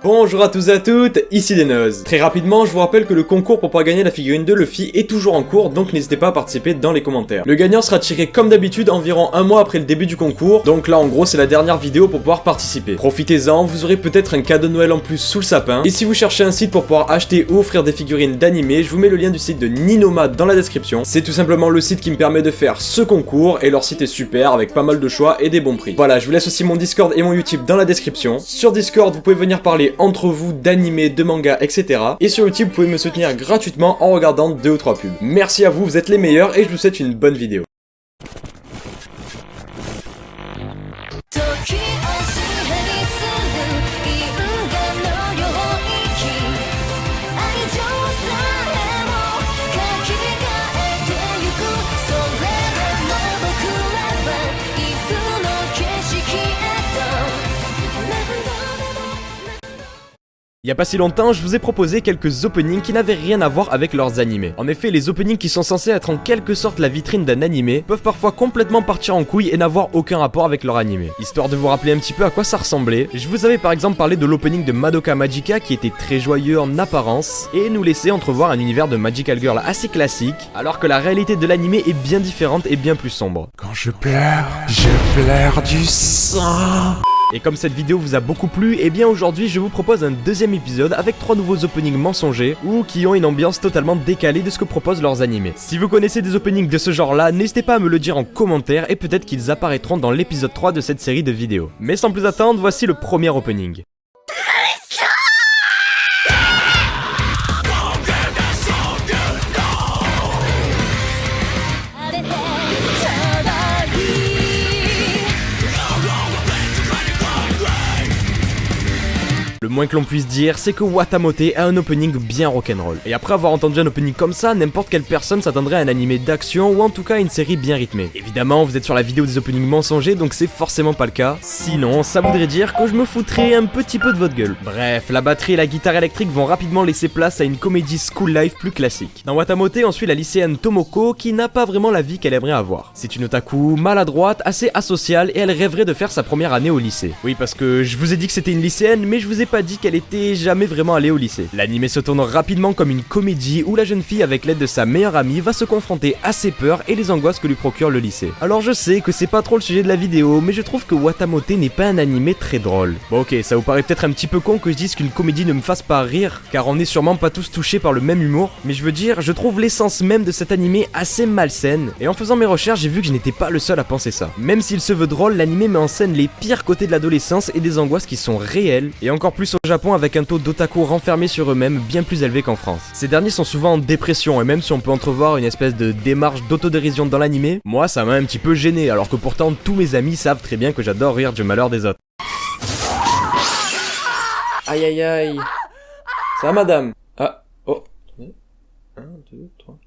Bonjour à tous et à toutes, ici Denoz. Très rapidement, je vous rappelle que le concours pour pouvoir gagner la figurine de Luffy est toujours en cours, donc n'hésitez pas à participer dans les commentaires. Le gagnant sera tiré comme d'habitude environ un mois après le début du concours, donc là en gros c'est la dernière vidéo pour pouvoir participer. Profitez-en, vous aurez peut-être un cadeau de Noël en plus sous le sapin, et si vous cherchez un site pour pouvoir acheter ou offrir des figurines d'animé, je vous mets le lien du site de Ninoma dans la description. C'est tout simplement le site qui me permet de faire ce concours, et leur site est super avec pas mal de choix et des bons prix. Voilà, je vous laisse aussi mon Discord et mon YouTube dans la description. Sur Discord, vous pouvez venir parler entre vous d'animé, de manga, etc. Et sur YouTube, vous pouvez me soutenir gratuitement en regardant 2 ou 3 pubs. Merci à vous, vous êtes les meilleurs et je vous souhaite une bonne vidéo. Il y a pas si longtemps, je vous ai proposé quelques openings qui n'avaient rien à voir avec leurs animés. En effet, les openings qui sont censés être en quelque sorte la vitrine d'un animé peuvent parfois complètement partir en couille et n'avoir aucun rapport avec leur animé. Histoire de vous rappeler un petit peu à quoi ça ressemblait, je vous avais par exemple parlé de l'opening de Madoka Magica qui était très joyeux en apparence et nous laissait entrevoir un univers de Magical Girl assez classique, alors que la réalité de l'animé est bien différente et bien plus sombre. Quand je pleure du sang. Et comme cette vidéo vous a beaucoup plu, et bien aujourd'hui je vous propose un deuxième épisode avec 3 nouveaux openings mensongers ou qui ont une ambiance totalement décalée de ce que proposent leurs animés. Si vous connaissez des openings de ce genre là, n'hésitez pas à me le dire en commentaire et peut-être qu'ils apparaîtront dans l'épisode 3 de cette série de vidéos. Mais sans plus attendre, voici le premier opening. Le moins que l'on puisse dire, c'est que Watamote a un opening bien rock'n'roll. Et après avoir entendu un opening comme ça, n'importe quelle personne s'attendrait à un animé d'action ou en tout cas à une série bien rythmée. Évidemment, vous êtes sur la vidéo des openings mensongers, donc c'est forcément pas le cas. Sinon, ça voudrait dire que je me foutrais un petit peu de votre gueule. Bref, la batterie et la guitare électrique vont rapidement laisser place à une comédie school life plus classique. Dans Watamote, on suit la lycéenne Tomoko qui n'a pas vraiment la vie qu'elle aimerait avoir. C'est une otaku maladroite, assez asociale et elle rêverait de faire sa première année au lycée. Oui, parce que je vous ai dit que c'était une lycéenne, mais je vous ai pas dit qu'elle était jamais vraiment allée au lycée. L'anime se tourne rapidement comme une comédie où la jeune fille avec l'aide de sa meilleure amie va se confronter à ses peurs et les angoisses que lui procure le lycée. Alors je sais que c'est pas trop le sujet de la vidéo, mais je trouve que Watamote n'est pas un animé très drôle. Bon ok, ça vous paraît peut-être un petit peu con que je dise qu'une comédie ne me fasse pas rire, car on est sûrement pas tous touchés par le même humour, mais je veux dire, je trouve l'essence même de cet animé assez malsaine, et en faisant mes recherches j'ai vu que je n'étais pas le seul à penser ça. Même s'il se veut drôle, l'animé met en scène les pires côtés de l'adolescence et des angoisses qui sont réelles, et encore plus au Japon avec un taux d'otaku renfermés sur eux-mêmes bien plus élevé qu'en France. Ces derniers sont souvent en dépression et même si on peut entrevoir une espèce de démarche d'autodérision dans l'animé, moi ça m'a un petit peu gêné alors que pourtant tous mes amis savent très bien que j'adore rire du malheur des autres. Aïe aïe aïe. Ça va madame? Ah, oh. 1, 2, 3...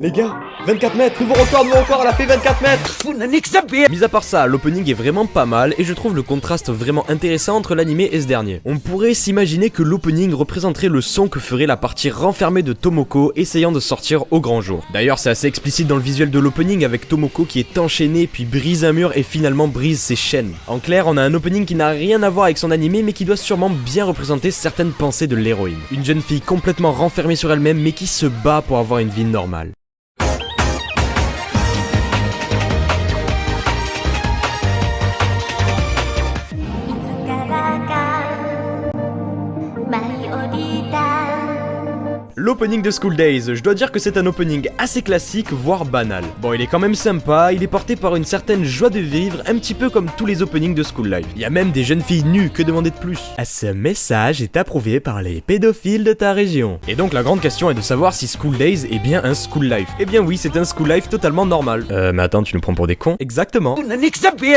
Les gars, 24 mètres, nouveau record, elle a fait 24 mètres. Mis à part ça, l'opening est vraiment pas mal et je trouve le contraste vraiment intéressant entre l'animé et ce dernier. On pourrait s'imaginer que l'opening représenterait le son que ferait la partie renfermée de Tomoko essayant de sortir au grand jour. D'ailleurs c'est assez explicite dans le visuel de l'opening avec Tomoko qui est enchaîné puis brise un mur et finalement brise ses chaînes. En clair, on a un opening qui n'a rien à voir avec son animé mais qui doit sûrement bien représenter certaines pensées de l'héroïne. Une jeune fille complètement renfermée sur elle-même mais qui se bat pour avoir une vie normale. L'opening de School Days, je dois dire que c'est un opening assez classique, voire banal. Bon, il est quand même sympa, il est porté par une certaine joie de vivre, un petit peu comme tous les openings de School Life. Il y a même des jeunes filles nues, que demander de plus? Ce message est approuvé par les pédophiles de ta région. Et donc la grande question est de savoir si School Days est bien un School Life. Eh bien oui, c'est un School Life totalement normal. Mais attends, tu nous prends pour des cons? Exactement.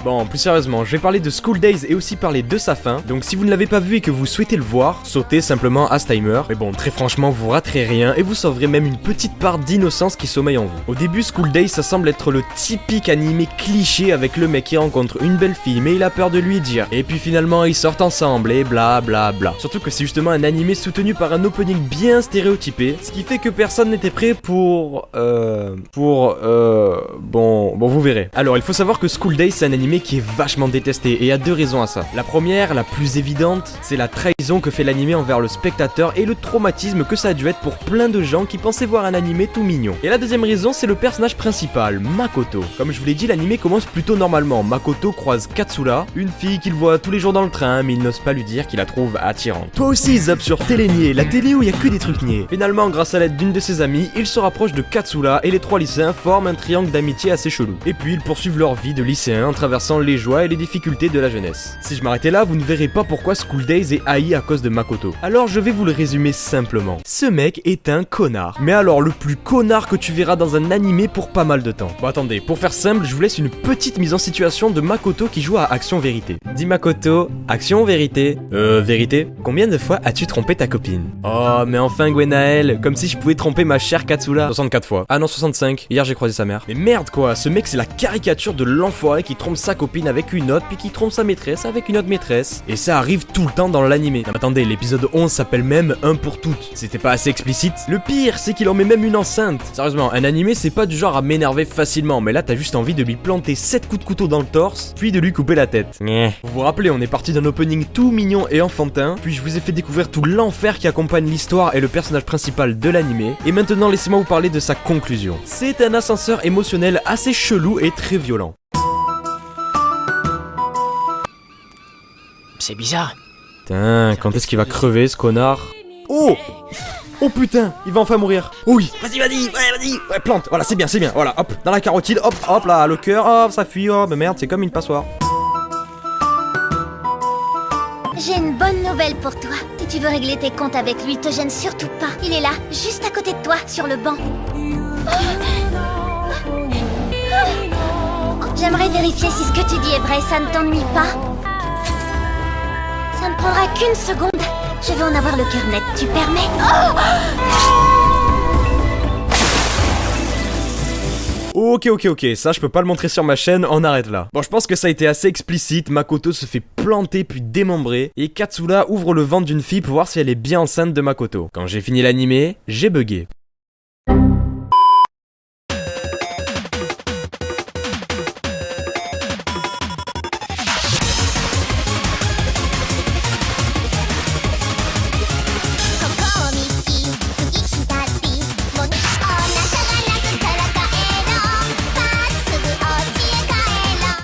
Bon, plus sérieusement, je vais parler de School Days et aussi parler de sa fin. Donc si vous ne l'avez pas vu et que vous souhaitez le voir, sautez simplement à ce timer. Mais bon, très franchement, vous raterez risquerez rien et vous sauverez même une petite part d'innocence qui sommeille en vous. Au début, School Days, ça semble être le typique animé cliché avec le mec qui rencontre une belle fille mais il a peur de lui dire. Et puis finalement, ils sortent ensemble et bla bla bla. Surtout que c'est justement un animé soutenu par un opening bien stéréotypé, ce qui fait que personne n'était prêt pour bon, vous verrez. Alors, il faut savoir que School Days, c'est un animé qui est vachement détesté, et il y a deux raisons à ça. La première, la plus évidente, c'est la trahison que fait l'animé envers le spectateur et le traumatisme que ça a dû être pour plein de gens qui pensaient voir un animé tout mignon. Et la deuxième raison, c'est le personnage principal, Makoto. Comme je vous l'ai dit, l'animé commence plutôt normalement. Makoto croise Katsura, une fille qu'il voit tous les jours dans le train, mais il n'ose pas lui dire qu'il la trouve attirante. Toi aussi, zappe sur Télé Niais, la télé où il y a que des trucs niais. Finalement, grâce à l'aide d'une de ses amies, il se rapproche de Katsura et les trois lycéens forment un triangle d'amitié assez chelou. Et puis ils poursuivent leur vie de lycéens en traversant les joies et les difficultés de la jeunesse. Si je m'arrêtais là, vous ne verrez pas pourquoi School Days est haï à cause de Makoto. Alors je vais vous le résumer simplement. Ce mec est un connard. Mais alors le plus connard que tu verras dans un animé pour pas mal de temps. Bon attendez, pour faire simple, je vous laisse une petite mise en situation de Makoto qui joue à Action Vérité. Dis Makoto, Action Vérité. Vérité? Combien de fois as-tu trompé ta copine? Oh mais enfin Gwenaël, comme si je pouvais tromper ma chère Katsura. 64 fois. Ah non 65, hier j'ai croisé sa mère. Mais merde quoi, ce mec c'est la caricature de l'enfoiré qui trompe sa copine avec une autre, puis qui trompe sa maîtresse avec une autre maîtresse. Et ça arrive tout le temps dans l'animé. Non, attendez, l'épisode 11 s'appelle même Un pour toutes. C'était pas assez explicite? Le pire, c'est qu'il en met même une enceinte. Sérieusement, un animé c'est pas du genre à m'énerver facilement, mais là t'as juste envie de lui planter 7 coups de couteau dans le torse, puis de lui couper la tête. Vous vous rappelez, on est parti d'un opening tout mignon et enfantin, puis je vous ai fait découvrir tout l'enfer qui accompagne l'histoire et le personnage principal de l'animé, et maintenant laissez-moi vous parler de sa conclusion. C'est un ascenseur émotionnel assez chelou et très violent. C'est bizarre. Putain, quand est-ce qu'il va crever ce connard? Oh! Oh putain, il va enfin mourir. Oui, vas-y, ouais, plante, voilà, c'est bien, voilà, hop, dans la carotide, hop, là, le cœur, hop, ça fuit, oh, mais merde, c'est comme une passoire. J'ai une bonne nouvelle pour toi. Si tu veux régler tes comptes avec lui, te gêne surtout pas. Il est là, juste à côté de toi, sur le banc. J'aimerais vérifier si ce que tu dis est vrai, ça ne t'ennuie pas? Ça ne prendra qu'une seconde. Je vais en avoir le cœur net, tu permets? Ok, ça je peux pas le montrer sur ma chaîne, on arrête là. Bon, je pense que ça a été assez explicite, Makoto se fait planter puis démembrer, et Katsura ouvre le ventre d'une fille pour voir si elle est bien enceinte de Makoto. Quand j'ai fini l'animé, j'ai bugué.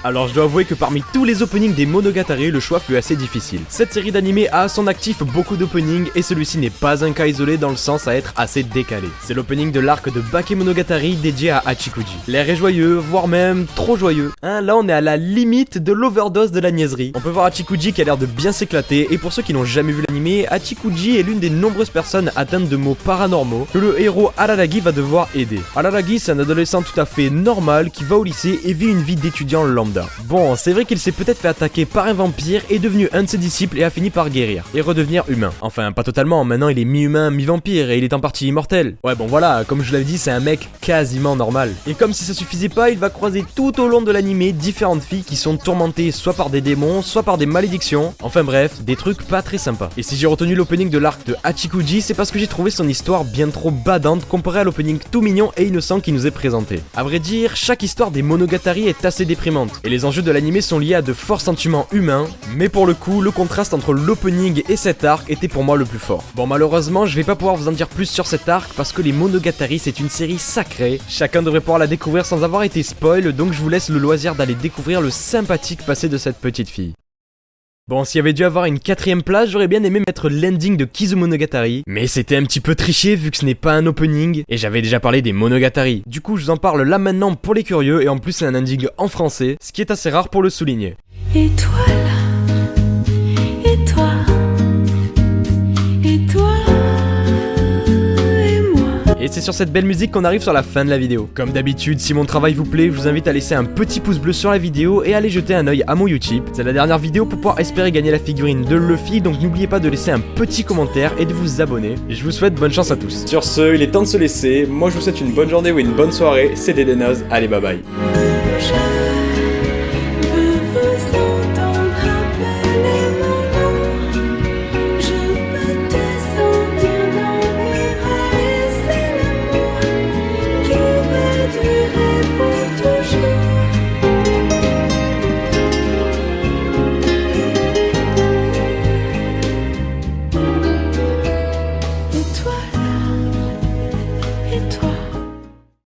Alors je dois avouer que parmi tous les openings des Monogatari, le choix fut assez difficile. Cette série d'animés a à son actif beaucoup d'openings et celui-ci n'est pas un cas isolé dans le sens à être assez décalé. C'est l'opening de l'arc de Bakemonogatari dédié à Hachikuji. L'air est joyeux, voire même trop joyeux. Hein, là on est à la limite de l'overdose de la niaiserie. On peut voir Hachikuji qui a l'air de bien s'éclater et pour ceux qui n'ont jamais vu l'animé, Hachikuji est l'une des nombreuses personnes atteintes de maux paranormaux que le héros Araragi va devoir aider. Araragi c'est un adolescent tout à fait normal qui va au lycée et vit une vie d'étudiant lambda. Bon, c'est vrai qu'il s'est peut-être fait attaquer par un vampire, est devenu un de ses disciples et a fini par guérir et redevenir humain. Enfin, pas totalement, maintenant il est mi-humain, mi-vampire et il est en partie immortel. Ouais, bon voilà, comme je l'avais dit, c'est un mec quasiment normal. Et comme si ça suffisait pas, il va croiser tout au long de l'animé différentes filles qui sont tourmentées soit par des démons, soit par des malédictions. Enfin bref, des trucs pas très sympas. Et si j'ai retenu l'opening de l'arc de Hachikuji, c'est parce que j'ai trouvé son histoire bien trop badante comparée à l'opening tout mignon et innocent qui nous est présenté. À vrai dire, chaque histoire des Monogatari est assez déprimante. Et les enjeux de l'animé sont liés à de forts sentiments humains, mais pour le coup, le contraste entre l'opening et cet arc était pour moi le plus fort. Bon, malheureusement, je vais pas pouvoir vous en dire plus sur cet arc parce que les Monogatari c'est une série sacrée. Chacun devrait pouvoir la découvrir sans avoir été spoil, donc je vous laisse le loisir d'aller découvrir le sympathique passé de cette petite fille. Bon, s'il y avait dû avoir une 4ème place, j'aurais bien aimé mettre l'ending de Kizumonogatari, mais c'était un petit peu triché vu que ce n'est pas un opening, et j'avais déjà parlé des Monogatari. Du coup, je vous en parle là maintenant pour les curieux, et en plus c'est un ending en français, ce qui est assez rare pour le souligner. Et toi là, et toi, et toi, et moi. Et c'est sur cette belle musique qu'on arrive sur la fin de la vidéo. Comme d'habitude, si mon travail vous plaît, je vous invite à laisser un petit pouce bleu sur la vidéo et à aller jeter un oeil à mon YouTube. C'est la dernière vidéo pour pouvoir espérer gagner la figurine de Luffy, donc n'oubliez pas de laisser un petit commentaire et de vous abonner. Et je vous souhaite bonne chance à tous. Sur ce, il est temps de se laisser. Moi je vous souhaite une bonne journée ou une bonne soirée. C'était Denos. Allez, bye bye. Et toi là, et toi